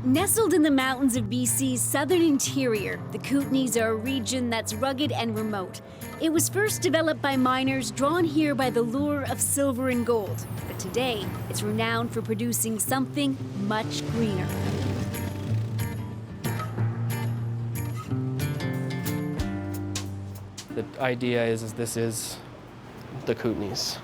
Nestled in the mountains of BC's southern interior, the Kootenays are a region that's rugged and remote. It was first developed by miners drawn here by the lure of silver and gold, but today it's renowned for producing something much greener. The idea is this is the Kootenays.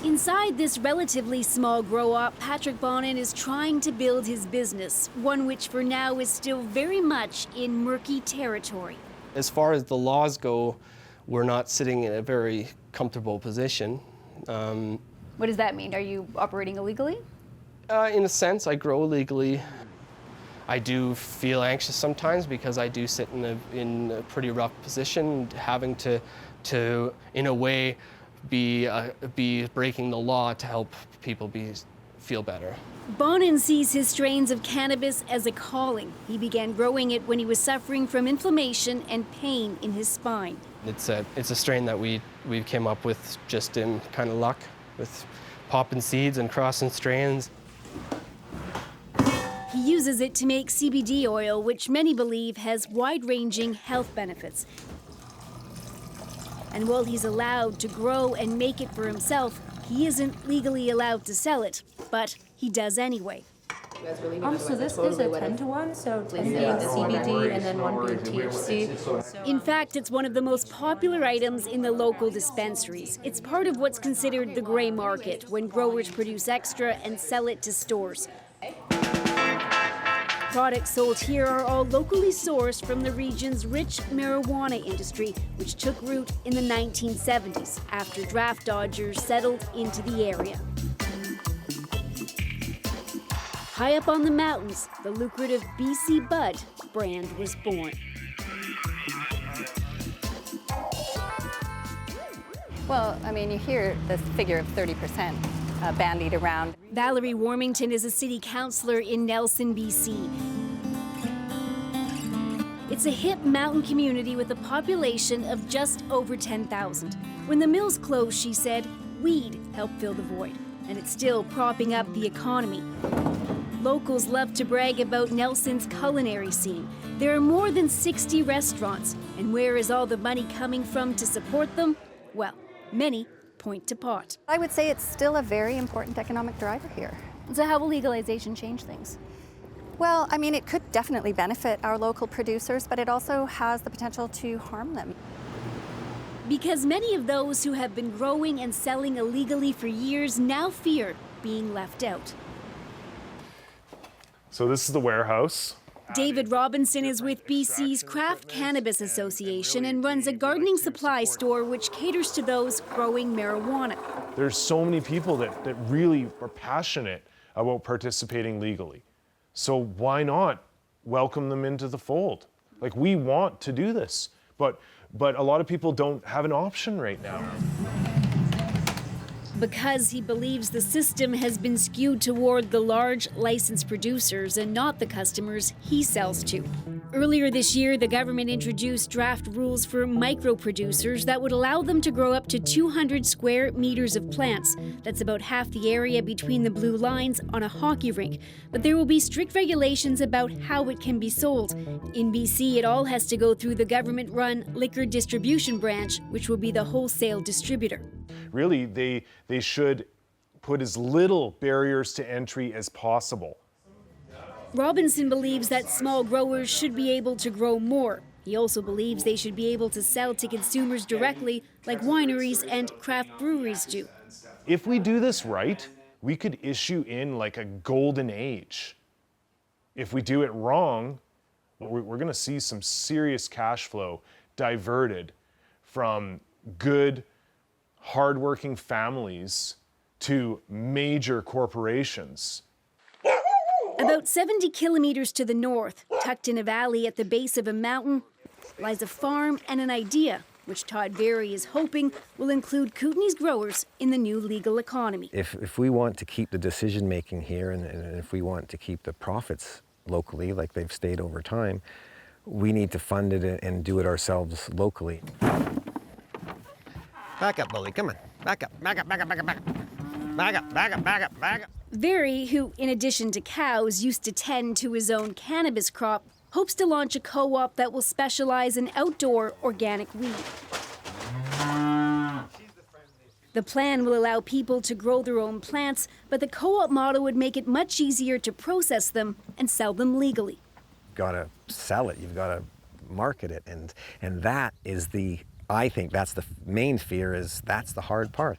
Inside this relatively small grow-op, Patrick Bonin is trying to build his business, one which for now is still very much in murky territory. As far as the laws go, we're not sitting in a very comfortable position. What does that mean? Are you operating illegally? In a sense, I grow illegally. I do feel anxious sometimes because I do sit in a pretty rough position, having to in a way, be breaking the law to help people feel better. Bonin sees his strains of cannabis as a calling. He began growing it when he was suffering from inflammation and pain in his spine. It's a strain that we came up with just in kind of luck, with popping seeds and crossing strains. He uses it to make CBD oil, which many believe has wide-ranging health benefits. And while he's allowed to grow and make it for himself, he isn't legally allowed to sell it, but he does anyway. So this is a 10-to-1, so 10 being CBD and then 1 being THC. In fact, it's one of the most popular items in the local dispensaries. It's part of what's considered the gray market, when growers produce extra and sell it to stores. Products sold here are all locally sourced from the region's rich marijuana industry, which took root in the 1970s after draft dodgers settled into the area. High up on the mountains, the lucrative BC Bud brand was born. Well, I mean, you hear this figure of 30% bandied around. Valerie Warmington is a city councillor in Nelson, BC. It's a hip mountain community with a population of just over 10,000. When the mills closed, she said, weed helped fill the void, and it's still propping up the economy. Locals love to brag about Nelson's culinary scene. There are more than 60 restaurants, and where is all the money coming from to support them? Well, many point to pot. I would say it's still a very important economic driver here. So how will legalization change things? Well, I mean, it could definitely benefit our local producers, but it also has the potential to harm them. Because many of those who have been growing and selling illegally for years now fear being left out. So this is the warehouse. David Robinson is with BC's Craft Cannabis Association and runs a gardening supply store which caters to those growing marijuana. There's so many people that really are passionate about participating legally. So why not welcome them into the fold? Like, we want to do this, but a lot of people don't have an option right now. Because he believes the system has been skewed toward the large licensed producers and not the customers he sells to. Earlier this year, the government introduced draft rules for micro-producers that would allow them to grow up to 200 square meters of plants. That's about half the area between the blue lines on a hockey rink. But there will be strict regulations about how it can be sold. In BC, it all has to go through the government-run liquor distribution branch, which will be the wholesale distributor. Really, they should put as little barriers to entry as possible. Robinson believes that small growers should be able to grow more. He also believes they should be able to sell to consumers directly, like wineries and craft breweries do. If we do this right, we could issue in like a golden age. If we do it wrong, we're going to see some serious cash flow diverted from good, hardworking families to major corporations. About 70 kilometers to the north, tucked in a valley at the base of a mountain, lies a farm and an idea, which Todd Berry is hoping will include Kootenays growers in the new legal economy. If we want to keep the decision-making here and if we want to keep the profits locally, like they've stayed over time, we need to fund it and do it ourselves locally. Back up, bully, come on. Back up, back up, back up, back up, back up. Back up, back up, back up, back up. Very, who, in addition to cows, used to tend to his own cannabis crop, hopes to launch a co-op that will specialize in outdoor organic weed. The plan will allow people to grow their own plants, but the co-op model would make it much easier to process them and sell them legally. You've got to sell it, you've got to market it, and that is I think that's the main fear, that's the hard part.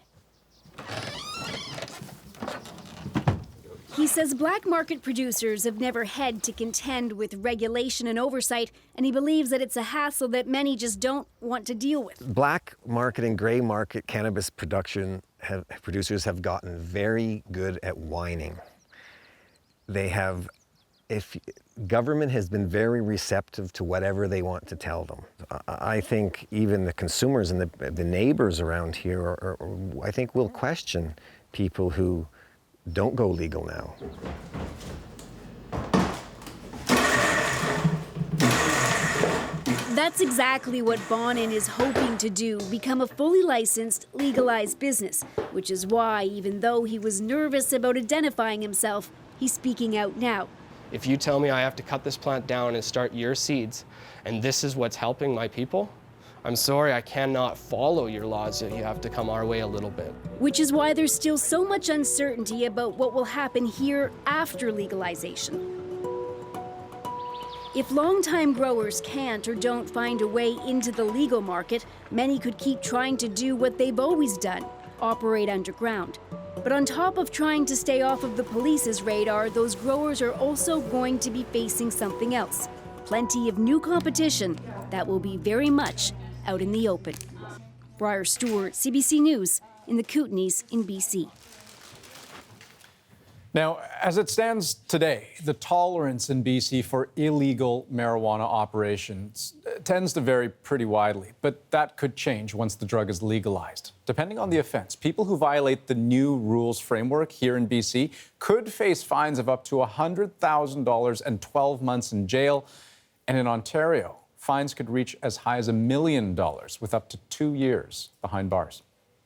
He says black market producers have never had to contend with regulation and oversight, and he believes that it's a hassle that many just don't want to deal with. Black market and gray market cannabis producers have gotten very good at whining. Government has been very receptive to whatever they want to tell them. I think even the consumers and the neighbors around here I think will question people who don't go legal now. That's exactly what Bonin is hoping to do, become a fully licensed, legalized business, which is why, even though he was nervous about identifying himself, he's speaking out now. If you tell me I have to cut this plant down and start your seeds, and this is what's helping my people, I'm sorry, I cannot follow your laws. You have to come our way a little bit. Which is why there's still so much uncertainty about what will happen here after legalization. If longtime growers can't or don't find a way into the legal market, many could keep trying to do what they've always done, operate underground. But on top of trying to stay off of the police's radar, those growers are also going to be facing something else. Plenty of new competition that will be very much out in the open. Briar Stewart, CBC News, in the Kootenays in BC. Now, as it stands today, the tolerance in BC for illegal marijuana operations tends to vary pretty widely, but that could change once the drug is legalized. Depending on the offense, people who violate the new rules framework here in BC could face fines of up to $100,000 and 12 months in jail. And in Ontario, fines could reach as high as $1 million with up to 2 years behind bars.